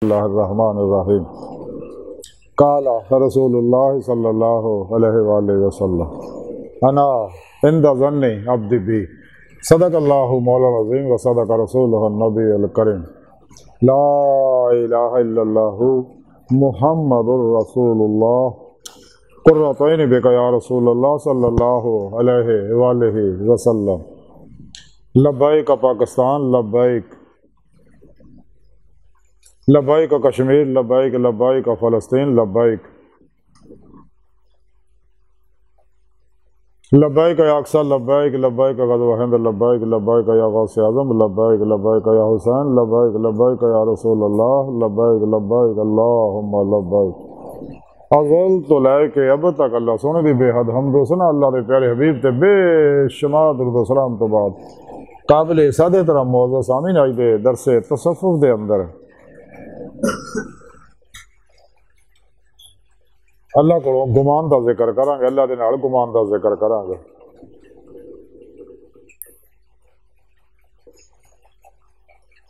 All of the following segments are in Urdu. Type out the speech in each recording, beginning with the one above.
اللہ الرحمن الرحیم قال رسول اللہ صلی اللہ علیہ وآلہ وسلم انا عند ظن عبدی بی صدق اللہ مولا العظیم و صدق رسولہ النبی الکریم لا الہ الا اللہ محمد رسول اللہ قرۃ عین بک یا رسول اللہ صلی اللہ علیہ وآلہ وسلم لبیک پاکستان، لبیک لبیک کشمیر، لبیک لبیک فلسطین، لبیک لبیک یا اقصی، لبیک لبیک غزوہ ہند، لبیک لبیک یا غوث اعظم، لبیک لبیک یا حسین، لبیک لبیک یا رسول اللہ، لبیک لبیک اللہم لبیک ازل تو لے کے اب تک اللہ سونے دی بے حد حمد و ثنا اللہ دے پیارے حبیب تے بے شمار درود و سلام تو بعد قابل سادہ ترم معزز سامعین آج دے درس تصوف دے اندر اللہ کو گمان دا ذکر کریں گے، اللہ دے نال گمان دا ذکر کریں گے۔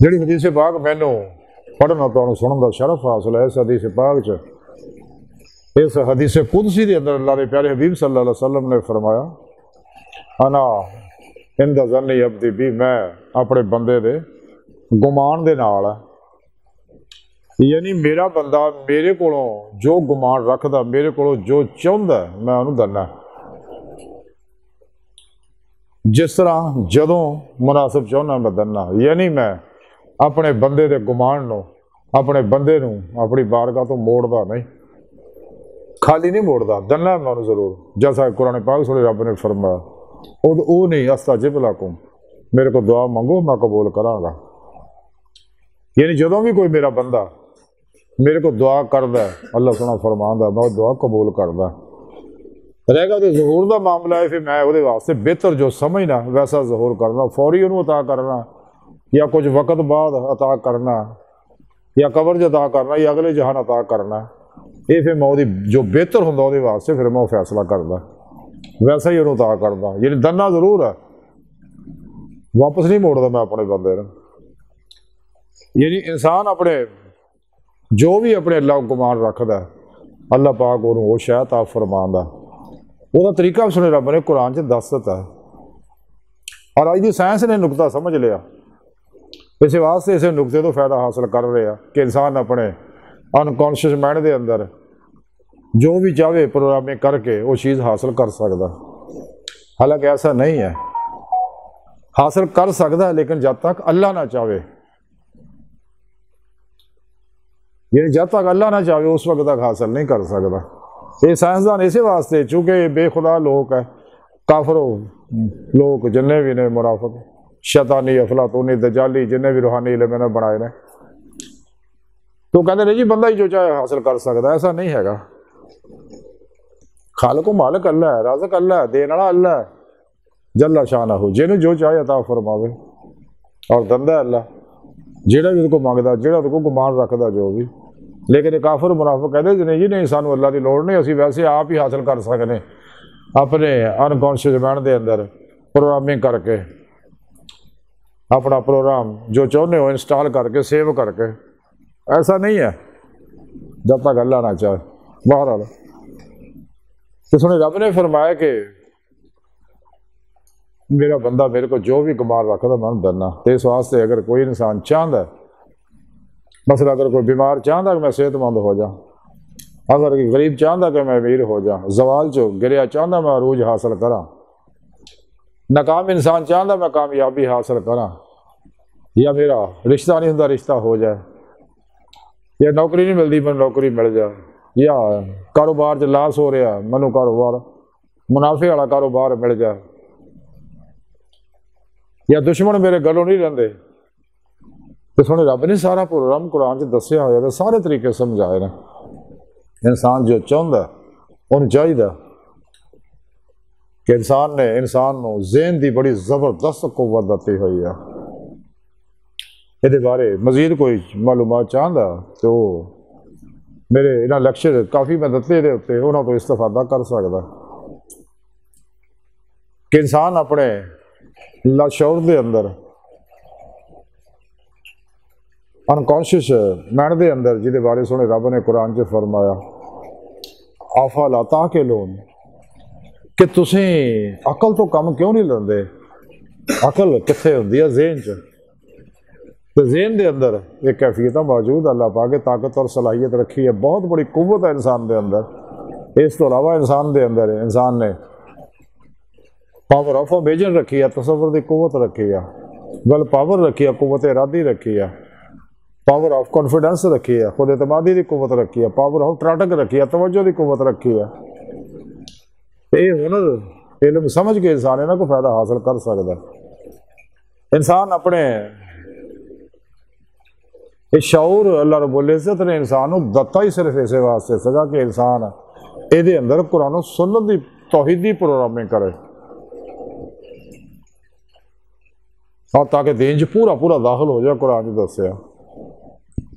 جڑی حدیث پاک مینوں پڑھنا تو سنن دا شرف حاصل ہے، اس حدیث پاک چ اس حدیث قدسی دے اندر اللہ دے پیارے حبیب صلی اللہ علیہ وسلم نے فرمایا انا عند ظن عبدی بی، میں اپنے بندے دے گمان دے نال، یعنی میرا بندہ میرے کولوں جو گمان رکھدا، میرے کولوں جو چاہندا میں انہوں دنا، جس طرح جدوں مناسب چاہنا میں دنا، یعنی میں اپنے بندے دے گمان نو، اپنے بندے نو اپنی بارگاہ تو موڑدا نہیں، خالی نہیں موڑدا، دنا میں انہوں ضرور، جیسا قرآن پاک سورہ رب نے فرمایا او نہیں استجب لکم، میرے کو دعا منگو میں قبول کراں گا۔ یعنی جدوں بھی کوئی میرا بندہ میرے کو دعا کردا ہے، اللہ سنا فرماندا میں دعا قبول کردا، رہ گا تو ظہور دا معاملہ ہے، پھر میں وہ واسطے بہتر جو سمجھنا ویسا ظہور کرنا، فوری انہوں عطا کرنا یا کچھ وقت بعد عطا کرنا یا قبر جو عطا کرنا یا اگلے جہان عطا کرنا، یہ پھر میں جو بہتر ہوں وہ واسطے پھر میں فیصلہ کردا، ویسا ہی انہوں عطا کردا، یعنی دنا ضرور ہے، واپس نہیں موڑدا میں اپنے بندے نے۔ یعنی انسان اپنے جو بھی اپنے اللہ کو گمان رکھدا ہے، اللہ پاک انہوں وہ شے عطا فرماندا، وہ طریقہ سنے رب نے قرآن چ دس دتا ہے، اور آج دی سائنس نے نقطہ سمجھ لیا، اس واسطے اسے نقطے تو فائدہ حاصل کر رہے ہیں کہ انسان اپنے انکانشیس مائنڈ دے اندر جو بھی چاہے پروگرامنگ کر کے وہ چیز حاصل کر سکتا، حالانکہ ایسا نہیں ہے، حاصل کر سکتا ہے لیکن جب تک اللہ نہ چاہے، یعنی جب تک اللہ نہ چاہے اس وقت تک حاصل نہیں کر سکتا۔ یہ سائنسدان اسی واسطے چونکہ یہ بے خدا لوگ ہے، کافر لوگ جننے بھی نے منافق شیطانی افلاطونی دجالی جننے بھی روحانی علم نے بنائے نے، تو کہتے نہیں جی بندہ ہی جو چاہے حاصل کر سکتا، ایسا نہیں ہے گا۔ خالق و مالک اللہ ہے، رازق اللہ ہے، دین والا اللہ ہے جل شانہ، جنہیں جو چاہے عطا فرماوے، اور دندہ ہے اللہ جہاں بھی کو منگتا، جہاں کو گمان رکھتا جو بھی، لیکن یہ کافر منافق کہتے نہیں جی نہیں سانو اللہ کی لوڑ نہیں، اسی ویسے آپ ہی حاصل کر سکتے اپنے unconscious mind they another programming کر کے، اپنا پروگرام جو چاہتے ہو انسٹال کر کے سیو کر کے، ایسا نہیں ہے جب تک اللہ نہ چاہے۔ بہرحال تو سنے رب نے فرمایا کہ میرا بندہ میرے کو جو بھی گمان رکھتا میں انہوں دنا، تو اس واسطے اگر کوئی انسان چاہتا ہے، مثلا اگر کوئی بیمار چاہتا کہ میں صحت مند ہو جاؤں، اگر کوئی غریب چاہتا کہ میں امیر ہو جاؤں، زوال چو گریا چاہتا میں عروج حاصل کراں، ناکام انسان چاہتا میں کامیابی حاصل کراں، یا میرا رشتہ نہیں ہوتا رشتہ ہو جائے، یا نوکری نہیں ملتی میں نوکری مل جائے، یا کاروبار سے لاس ہو رہا منو کاروبار منافع والا کاروبار مل جائے، یا دشمن میرے گلوں نہیں رہندے، تو سونے رب نے سارا پروگرام قرآن سے دسیا ہوا ہے، سارے طریقے سمجھائے نا۔ انسان جو چاہتا انہوں چاہیے کہ انسان نے انسان نو ذہن دی بڑی زبردست قوت دیتی ہوئی ہے، یہ بارے مزید کوئی معلومات چاہتا تو میرے انہاں لیکچر کافی میں دتے دے ہوتے انہوں تو استفادہ کر سکتا کہ انسان اپنے لاشعور دے اندر ਅਨਕੌਂਸ਼ੀਅਸ ਮਾਈਂਡ ਦੇ ਅੰਦਰ, ਜਿਹਦੇ ਬਾਰੇ ਸੋਹਣੇ ਰੱਬ ਨੇ ਕੁਰਾਨ 'ਚ ਫਰਮਾਇਆ ਅਫਲਾ ਤਾਕਿਲੂਨ, ਕਿ ਤੁਸੀਂ ਅਕਲ ਤੋਂ ਕੰਮ ਕਿਉਂ ਨਹੀਂ ਲੈਂਦੇ। ਅਕਲ ਕਿੱਥੇ ਹੁੰਦੀ ਹੈ? ਜ਼ੇਨ 'ਚ। ਤੇ ਜ਼ੇਨ ਦੇ ਅੰਦਰ ਇਹ ਕੈਫੀਅਤਾਂ ਮੌਜੂਦ ਅੱਲਾਹ ਪਾ ਕੇ ਤਾਕਤ ਔਰ ਸਲਾਹੀਅਤ ਰੱਖੀ ਹੈ, ਬਹੁਤ ਬੜੀ ਕੁਵਤ ਹੈ ਇਨਸਾਨ ਦੇ ਅੰਦਰ। ਇਸ ਤੋਂ ਇਲਾਵਾ ਇਨਸਾਨ ਦੇ ਅੰਦਰ ਇਨਸਾਨ ਨੇ ਪਾਵਰ ਆਫ ਇਮੇਜਨ ਰੱਖੀ ਹੈ, ਤਸੱਵੁਰ ਦੀ ਕੁਵਤ ਰੱਖੀ ਹੈ, ਵੈਲ ਪਾਵਰ ਰੱਖੀ ਹੈ, ਕੁਵਤ ਇਰਾਦੀ ਰੱਖੀ ਹੈ, ਪਾਵਰ ਆਫ ਕੌਨਫੀਡੈਂਸ ਰੱਖੀ ਹੈ, ਖੁਦ ਇਤਮਾਦੀ ਦੀ ਕੁਵਤ ਰੱਖੀ ਹੈ, ਪਾਵਰ ਆਫ ਟਰਾਟਕ ਰੱਖੀ ਹੈ, ਤਵੱਜੋ ਦੀ ਕੁਵਤ ਰੱਖੀ ਹੈ। ਤੇ ਇਹ ਹੁਨਰ ਇਲਮ ਸਮਝ ਕੇ ਇਨਸਾਨ ਇਹਨਾਂ ਕੋ ਫਾਇਦਾ ਹਾਸਲ ਕਰ ਸਕਦਾ। ਇਨਸਾਨ ਆਪਣੇ ਇਹ ਸ਼ਊਰ ਅੱਲਾਹ ਰਬੁਲ ਇੱਜ਼ਤ ਨੇ ਇਨਸਾਨ ਨੂੰ ਦਿੱਤਾ ਹੀ ਸਿਰਫ ਇਸੇ ਵਾਸਤੇ ਸੀਗਾ ਕਿ ਇਨਸਾਨ ਇਹਦੇ ਅੰਦਰ ਕੁਰਾਨ ਸੁਨਨਤ ਦੀ ਤੌਹੀਦੀ ਪ੍ਰੋਗਰਾਮਿੰਗ ਕਰੇ اور تاکہ دین پورا پورا داخل ہو جائے۔ قرآن نے دسیا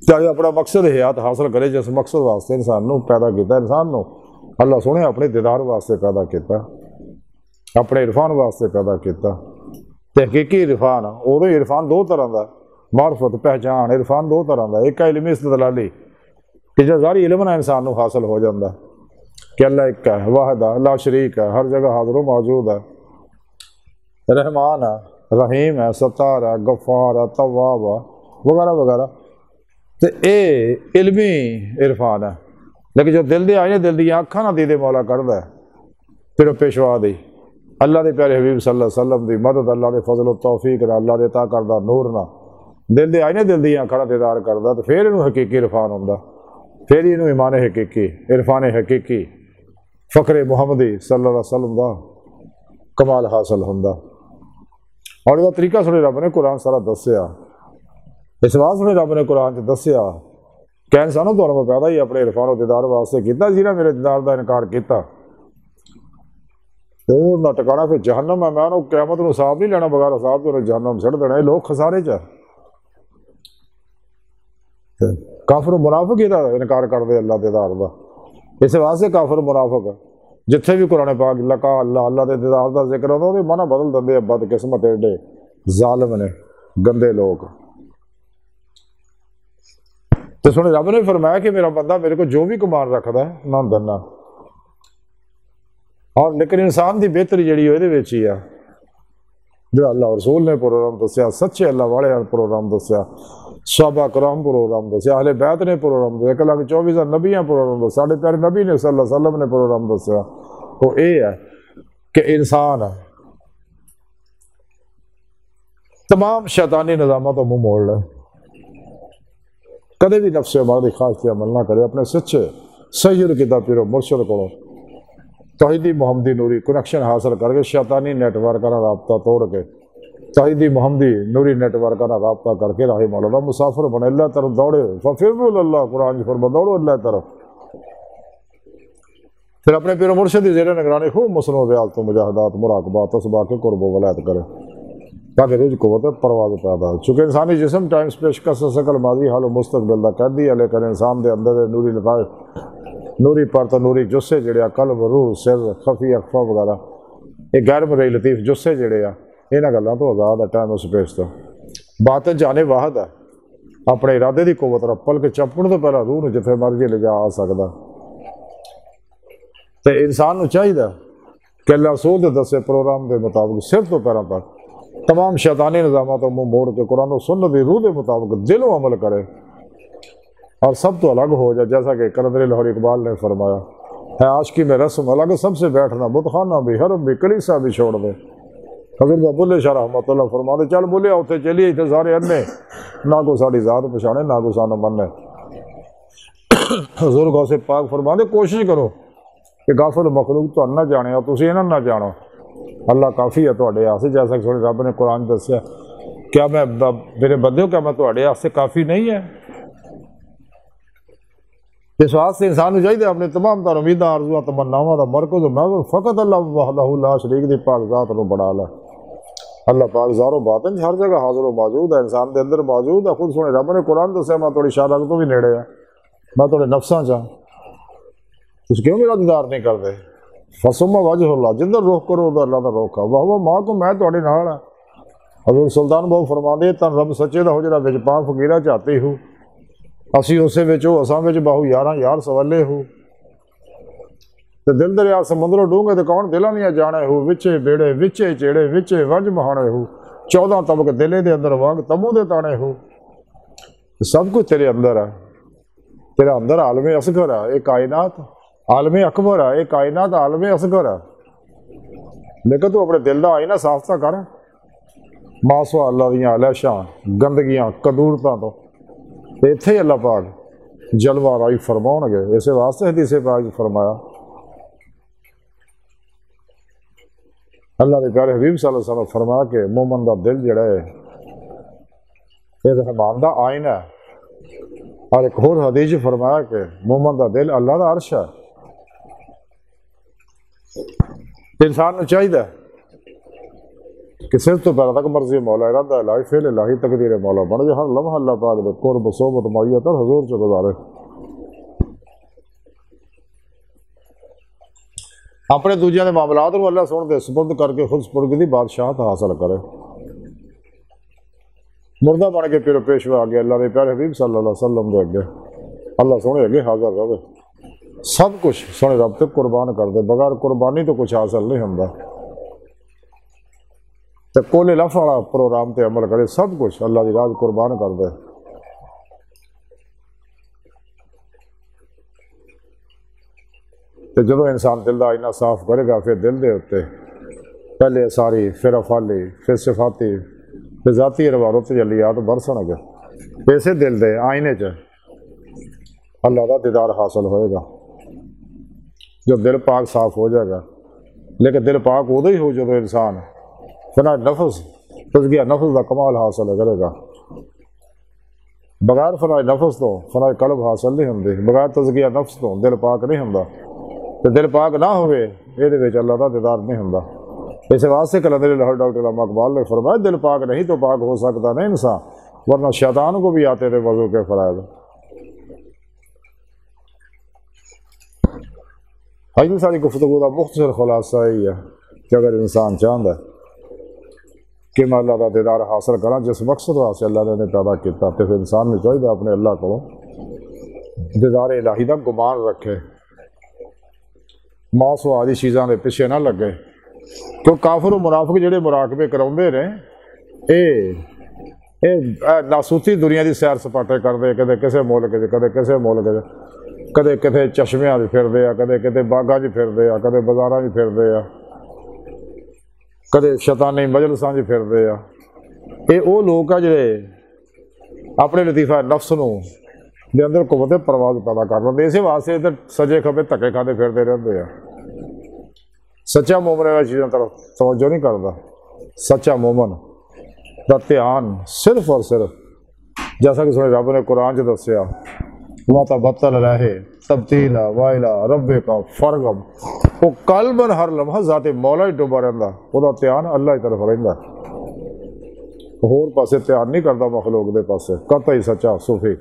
چاہے اپنا مقصد حیات حاصل کرے، جس مقصد واسطے انسان نو پیدا کیتا، انسان نو اللہ سونے اپنے دیدار واسطے پیدا کیتا، اپنے عرفان واسطے پیدا کیتا۔ تحقیقی عرفان اور عرفان دو طرح دا، معرفت پہچان عرفان دو طرح دا، ایک علمی استدلالی کہ جو ظاہری علم نہ انسان نو حاصل ہو جاندہ کہ اللہ ایک ہے، واحد ہے، لا شریک ہے، ہر جگہ حاضر و موجود ہے، رحمان ہے، رحیم ہے، ستار ہے، غفار ہے، تواب ہے، وغیرہ وغیرہ۔ تو اے علمی عرفان ہے، لیکن جو دل دے آئے دل دی آنکھاں نہ دیدے مولا کردہ ہے، پھر وہ پیشوا دی اللہ دے پیارے حبیب صلی اللہ علیہ وسلم دی مدد، اللہ دے فضل و توفیق نہ، اللہ دے عطا کردہ نور نہ دل دے آئے دل دی آنکھاں نہ دیدار کردہ، تو پھر انہوں حقیقی عرفان ہوندہ، پھر انہوں ایمان حقیقی، عرفان حقیقی، فقر محمدی صلی اللہ علیہ وسلم دا کمال حاصل ہوندہ۔ اور یہ طریقہ سنے رب نے قرآن سارا دسیا، اس بات سنے رب نے قرآن سے دسیا کہ انسانوں تو میں پیدا ہی اپنے عرفان و دیدار واسطے کیتا، جنہیں میرے دیدار دا انکار کیتا تو نہ ٹکانا پھر جہنم ہے۔ میں انہوں قیامت نو حساب نہیں لینا، بغیر حساب تو انہیں جہنم چھڑ دینا۔ یہ لوگ خسارے چاہ کافر و منافق ہی دا انکار کر دے اللہ دیدار دا، اس واسطے کافر و منافق جتھے بھی قرآن پاک لکا اللہ اللہ دے دیدار دا ذکر ہوتا ہے، مانا بدل دندے بد قسمت ایڈے ظالم نے گندے لوگ۔ تو سنے رب نے فرمایا کہ میرا بندہ میرے کو جو بھی کمان رکھدا ہے میں دنا، اور لیکن انسان دی بہتری جڑی ہوئے دے ویچ ہی ہے جو اللہ رسول نے پروگرام دسیا، سچے اللہ والے پروگرام دسیا، صحابہ کرام پروگرام دسیا، اہل بیت نے پروگرام دسیا، 1,24,000 نبیاں پروگرام دسیا، ساڑھے پیارے نبی نے صلی اللہ علیہ وسلم نے پروگرام دسیا۔ تو یہ ہے کہ انسان تمام شیطانی نظامات کو منہ موڑ لے، کدے بھی نفس امارت کی خواہش پہ عمل نہ کرے، اپنے سچے صحیح کتاب پیر و مرشد کو توحیدی محمدی نوری کنیکشن حاصل کر کے شیطانی نیٹ ورک کا رابطہ توڑ کے توحیدی محمدی نوری نیٹ ورک کا رابطہ کر کے راہ مولا مسافر بنے، اللہ طرف دوڑے، ففروا اللہ، قرآن کی فرما دوڑو اللہ طرف۔ پھر اپنے پیر و مرشد کی زیر نگرانی خوب مصنوعات و مجاہدات مراقبات اسباق کے قرب و ولایت کرے تاکہ روز قوت پرواز پیدا ہو۔ چونکہ انسانی جسم ٹائم سپیس کا شکل ماضی حال و مستقبل کا قید دیا، لیکن انسان دے اندر نوری لطائف نوری پرت نوری جسے جڑے قلب روح سر خفی اخفا وغیرہ یہ غیر مرئی لطیف جسے جڑے یہاں گلوں تو آزاد ہے ٹائم سپیس تو۔ باطن جانے واحد ہے، اپنے ارادے کی قوت رکھ پل کے چپن تو پہلے روح نے جتنے مرضی لے جا آ سکتا۔ تو انسان کو چاہیے کہ اللہ رسول دے دسے پروگرام کے مطابق سر تو پیروں تک تمام شیطانی نظامات کو منہ موڑ کے قرآن و سنت کی روح کے مطابق دل و عمل کرے اور سب تو الگ ہو جائے، جیسا کہ قلندر لاہور اقبال نے فرمایا ہے عاشقی میں رسم الگ سب سے بیٹھنا، بت خانہ بھی حرم بھی کلیسا بھی چھوڑ دے۔ حضرت بلے شاہ رحمۃ اللہ فرماتے چل بولے اتنے چلیے اتنے سارے انے نہ کو ساری ذات پچھانے نہ کو سانو مننے۔ حضور غوث پاک فرماتے کوشش کرو کہ غافل مخلوق تو نہ جانے اور تسی انہاں نہ جانو، اللہ کافی ہے تواڈے واسطے۔ جیسا کہ رب نے قرآن دسیا کیا میں میرے بندیو کیا میں تواڈے واسطے کافی نہیں ہے؟ اس واسطے انسان کو چاہیے اپنے تمام تر امیداں آرزواں تمناواں دا مرکز محور فقط اللہ وحدہ لا شریک دی پاک ذات نو بڑا لے۔ اللہ پاک ظاہر و باطن ہر جگہ حاضر و موجود ہے، انسان دے اندر موجود ہے۔ خود سنے رب نے قرآن دسیا میں تھوڑی شارک تو بھی نیڑے ہے، میں تھوڑے نفساں چاہ تس کیوں میرا دیدار نہیں کرتے؟ فسما وجہ اللہ جدھر روک کرو ادھر اللہ کا روک ہے، وہ ماں کو میں تھوڑے نال ہے، حضور سلطان بہو فرماندے تن رب سچے دا ہو جڑا وچ پاک فقیرہ چاہتے ہو اسی اسے وچ ہو اساں وچ باہو یاراں یار سوالے ہو تے دل دریا سمندروں ڈونگے تے کون دلاں دیاں جانے ہو وچے بیڑے وچے چیڑے وچے ونج مہانے ہو 14 طبق دلے دے اندر وانگ تمو دے تانے ہو سب کچھ تیرے اندر ہے تیرا اندر عالم اصغر ہے ایک کائنات عالم اکبر ہے ایک کائنات عالم اصغر ہے لیکن تو اپنے دل دا آئینہ صاف تا کر ماسوا اللہ دیاں علیشاں گندگیاں قدورتاں تو ایتھے اللہ پاک جلوہ رائی فرماؤں گے اسے واسطے حدیث پاک فرمایا اللہ کے پیارے حبیب صلی اللہ علیہ وسلم فرمایا کہ مومن دا دل جڑا ہے یہ رحمان دا آئینہ ہے اور ایک اور حدیث فرمایا کہ مومن دا دل اللہ دا عرش ہے انسان کو چاہیے کہ صرف تو پہلے تک مرضی مولا ارادہ الہی فعل الہی تقدیر مولا بن جائے ہر لمحہ اللہ پاک دے قرب صحبت معیت اور حضور سے گزارے اپنے دوجیاں دے معاملات کو اللہ سن دے سپرد کر کے خود سپرد دی بادشاہت حاصل کرے مردہ بن کے پھر پیشوا آگے اللہ دے پیارے حبیب صلی اللہ علیہ وسلم دے اگے اللہ سونے اگے حاضر رہے سب کچھ سونے رب تک قربان کر دے بغیر قربانی تو کچھ حاصل نہیں ہوندا تے کولے لف والا پروگرام تے عمل کرے سب کچھ اللہ دی راہ قربان کر دے تے جدو انسان دل دا آئینہ صاف کرے گا پھر دل دے ہوتے پہلے ساری پھر افعالی پھر صفاتی پھر ذاتی روارت جلیات برسن گے ایسے دل دے آئینے چ اللہ دا دیدار حاصل ہوئے گا جو دل پاک صاف ہو جائے گا لیکن دل پاک ادو ہی ہو جدو انسان فنا نفس تزکیہ نفس دا کمال حاصل کرے گا بغیر فنا نفس تو فنا قلب حاصل نہیں ہوندی بغیر تزکیہ نفس تو دل پاک نہیں ہوندا تے دل پاک نہ ہوئے یہ وچ اللہ دا دیدار نہیں ہوندا اس واسطے کلندر لاہور ڈاکٹر علامہ اقبال نے فرمایا دل پاک نہیں تو پاک ہو سکتا نہیں انسان ورنہ شیطان کو بھی آتے تھے وضو کے فرائض حجم ساری گفتگو کا مختصر خلاصہ یہی ہے کہ اگر انسان چاہتا ہے کہ میں اللہ کا دیدار حاصل کرا جس مقصد واسطے اللہ نے پیدا کیا تو پھر انسان نے چاہیے اپنے اللہ کو دیدار الہی کا گمان رکھے ماس و آدی چیزاں کے پیچھے نہ لگے کیوں کافر و منافق جڑے مراقبے کراؤندے نے اے ناسوتی دنیا دی سیر سپاٹے کرتے کدے کسے ملک کدے کسے ملک کدے کتے چشمیاں بھی پھردے آ کدے کتے باغاں بھی پھردے آ کدے بازاراں بھی پھردے آ کدے شیطانی مجلساں بھی پھردے آ یہ وہ لوگ آ جڑے اپنے لطیفہ نفس نو دے اندر قوت پرواز پیدا کر لیندے اسی واسطے ادھر سجے کھبے دھکے کھاندے پھردے رہندے آ سچا مومن والی چیزوں طرف توجہ نہیں کرتا سچا مومن دا دھیان صرف اور صرف جیسا کہ سنے رب نے قرآن چ دسیا وَتَبَتَّلَ رَهِ تَبْتِيلًا وَإِلَىٰ رَبِّكَ فَارْغَب وہ قلباً ہر لمحہ ذات مولا ہی ڈوبا رہندا وہ دا دھیان اللہ کی طرف رہندا ہور پاسے دھیان نہیں کرتا مخلوق دے پاسے قطعی سچا صوفی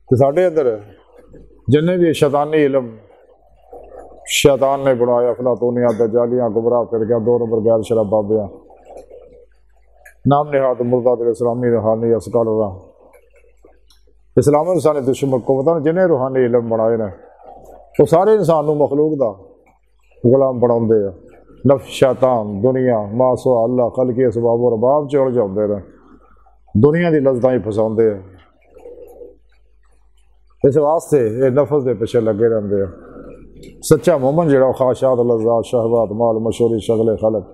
تے ساڈے اندر جنے بھی شیطانی علم شیطان نے بنایا افلاطونیاں دجالیاں گمراہ پھر گیا 2 نمبر غیر شراب بابیاں نام نہاد مردہ دل اسلامی روحانی اسکالراں اسلام انسانی دشمن قوتاں جنہیں روحانی علم بنائے نے وہ سارے انسان نو مخلوق دا غلام بناؤندے ہیں نفس شیطان دنیا ما سوا اللہ خلقی اسباب و رباب چڑ جاندے نے دنیا دی لذتاں ہی پھساؤندے ہیں اس واسطے یہ نفس دے پیچھے لگے رہندے ہیں سچا مومن جڑا خواہشات لذات شہوات مال مشہوری شغل خلق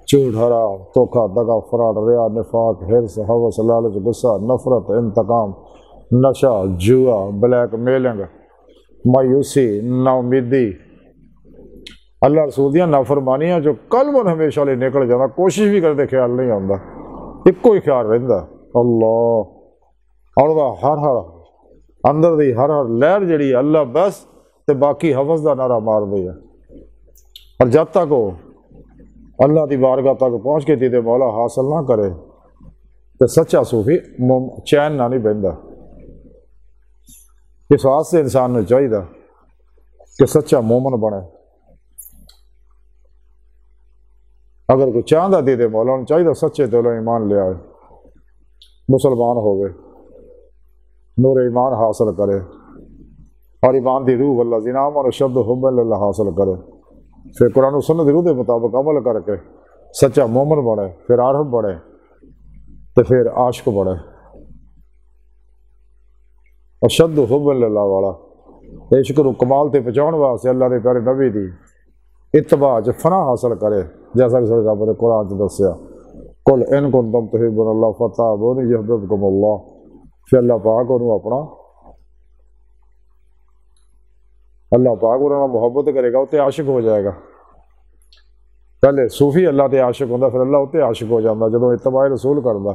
جھوٹ حرام دھوکہ دغا فراڈ ریا نفاق حرص ہوس لالچ غصہ نفرت انتقام نشہ جوا بلیک میلنگ مایوسی ناامیدی اللہ رسول دیاں نافرمانیاں جو قلباً ہمیشہ لے نکل جانا کوشش بھی کرتے خیال نہیں آتا ایک ہی خیال رہندا اللہ اور دا ہر اندر دی ہر لہر جڑی اللہ بس تے باقی حوث دا نعرہ مار دیا اور جب تک وہ اللہ دی بارگاہ تک پہنچ کے دیدے مولا حاصل نہ کرے تو سچا صوفی چین نہ نہیں بہندا اس واسطے انسان نے چاہیے کہ سچا مومن بنے اگر کوئی چاہتا دے دے مولا چاہیے سچے دلوں ایمان لے آئے، مسلمان ہوئے، نور ایمان حاصل کرے اور ایمان دی روح اللہ زینام اور شد حب اللہ حاصل کرے، پھر قرآن و سنت دی روح دے مطابق عمل کر کے سچا مومن بڑھے، پھر عارف بڑھے، تو پھر عاشق بڑھے، اور شد حب اللہ والا عشق نو کمال تے پہنچاؤن واسطے اللہ دے پیارے نبی دی اتباع چ فنا حاصل کرے، جیسا کہ رب نے قرآن چ دسیا قل ان کنتم تحبون اللہ فتابونی یحببکم اللہ، پھر اللہ پاک انہوں اپنا اللہ پاک انہوں محبت کرے گا، اتنے عاشق ہو جائے گا۔ پہلے صوفی اللہ تے عاشق ہوتا، پھر اللہ اتنے عاشق ہو جاتا جدوں اتباع رسول کرتا،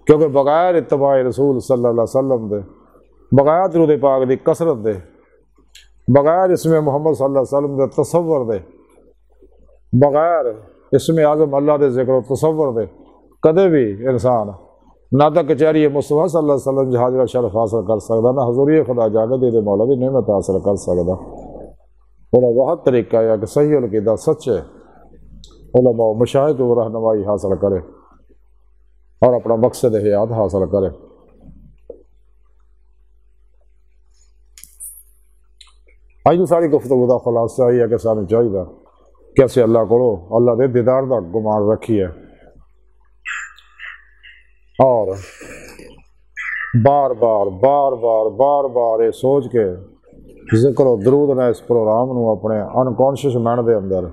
کیونکہ بغیر اتباع رسول صلی اللہ علیہ وسلم دے، بغیر درود پاک دی کثرت دے، بغیر اسم محمد صلی اللہ علیہ وسلم دے تصور دے، بغیر اسم اعظم اللہ دے ذکر و تصور دے کدے بھی انسان نہ تو کچہری مصطفیٰ صلی اللہ علیہ وسلم جہاز شرف حاصل کر سکتا، نہ حضوری خدا جا کے دے مولا دی نعمت حاصل کر سکتا۔ بڑا بہت طریقہ ہے کہ صحیح العقیدہ سچے علماء و مشائخ کو رہنمائی حاصل کرے اور اپنا مقصد حیات حاصل کرے۔ آج تو ساری گفتگو کا خلاصہ یہ ہے کہ سانو چاہیے کہ اسی اللہ کو اللہ دے دیدار دا گمان رکھیے اور بار بار یہ سوچ کے ذکر و درود نے اس پروگرام نو اپنے unconscious mind they another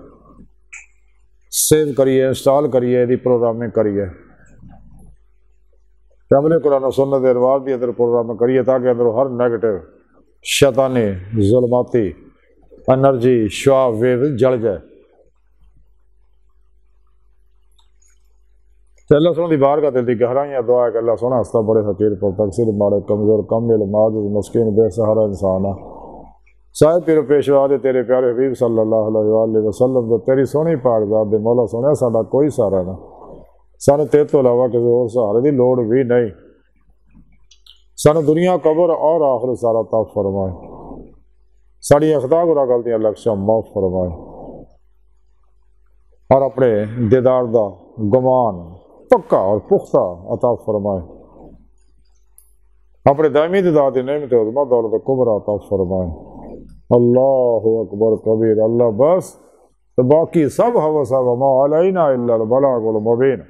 save کریے، انسٹال کریے، یہ پروگرامنگ کریے، عمل قرآن و سنت انوار دی اندر پروگرام کریے تاکہ اندر ہر نیگیٹو شیطانی ظلماتی انرجی شعاع ویو جڑ جائے۔ تو اللہ سونے دی بار کا دل دی گہرائیاں دعا ہے کہ اللہ سونا ہستا بڑے فقیر پر تقصیر مارے کمزور کمل معجز مسکین بے سہارا انسان صاحب پیر پیشوا دے تیرے پیارے حبیب صلی اللہ علیہ وآلہ وسلم تو تیری سونی پاک ذات دے مولا سونے ساڈا کوئی سہارا نہ، سانو تیرے تو علاوہ کسی اور سہارے دی لوڑ بھی نہیں، سانو دنیا قبر اور آخر سارا عطا فرمائے، ساری اخطاء گناہ غلطیاں لکشاں معاف فرمائے اور اپنے دیدار دا گمان پکا اور پختہ عطا فرمائے، اپنے دائمی دیدار دی نعمت عظمت دولت کبریٰ عطا فرمائے۔ اللہ اکبر کبیر، اللہ بس تو باقی سب ہوس وما علینا الا البلاغ المبین۔